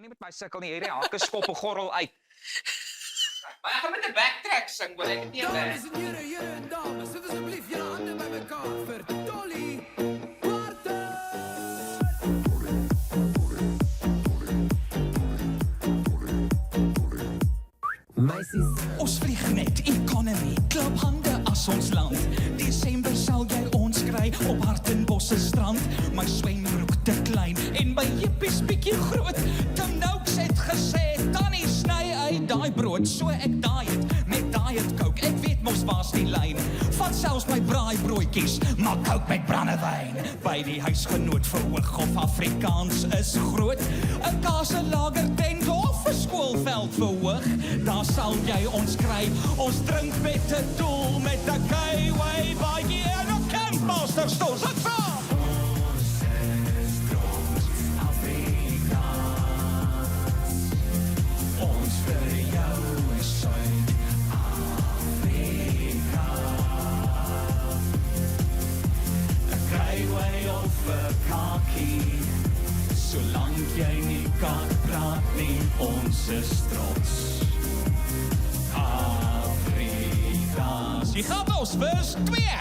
Moenie met my sukkel nie, hierdie hakke skop 'n gorrel uit. Maar ek gaan met 'n backtrack sing, wil ek nie. Dames en heren, dames, sit asseblief julle hande by mekaar vir Dolly Parton. Ons vlieg net, economy, klap hande as ons land. Desember sal jy ons kry op Hartenbosse strand. My swembroek te klein en my jippies bietjie groot. Tim Noakes het gesê, Tannie sny uit daai brood. So ek daai het, met diet coke, ek weet mos waar's die lyn. Vat selfs my braaibroodjies, maar coke met brandewyn. By die huisgenoot verhoog of Afrikaans is groot. 'n Kaaselager tent of 'n skoolveld verhoog. Daar sal jy ons kry, ons drink met 'n doel, met 'n K-way baie en 'n Campmaster stoel. Sit saam! Ons is trots Afrikaans. Ons vir jou is Suid-Afrika. 'n K-way of 'n kakie, solank jy nie kan praat nie, ons is trots. Afrikaans. Die gaat ons, vers 2.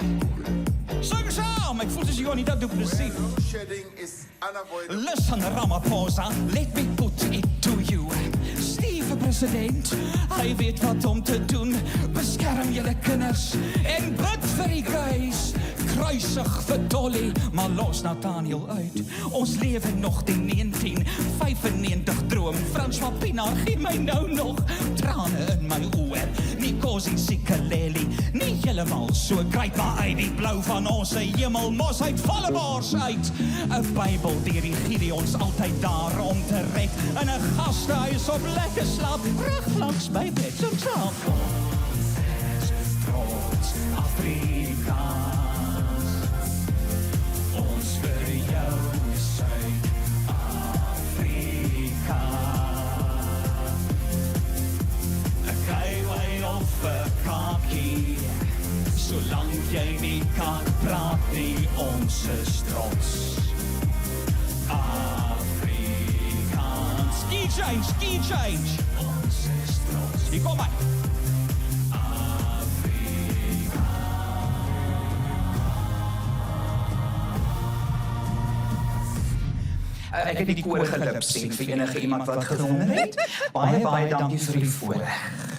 Sing saam, ek voel soos jy nie dat doen plesier. Shedding is unavoidable. Listen, Ramaphosa, let me put it to you. Steve president, hy weet wat om te doen. Beskerm julle kinders en bid vir die guys. Kruisig vir Dolly, maar los Nathaniel uit. Ons lewe nog die 1995 droom. François Pinaar gee my nou nog trane in my oë. Nkosi Sikeleli, nie heeltemal so great, maar uit die blou van ons hemel mos uit volle bors uit. 'n Bybel deur die Gideons altyd daar om te red. In 'n gastehuis op lekker slaap, reg langs my bed so saam. Ons is trots Afrikaans. Ons vir jou is Suid-Afrika. 'n K-way of 'n kakie, solank jy nie kan praat nie, ons is trots Afrikaans. Ski change. Ons is trots. Hier kom hy. Ek het die koor gelip sien vir enige iemand wat gedonder het. Baie dankie vir die voorreg.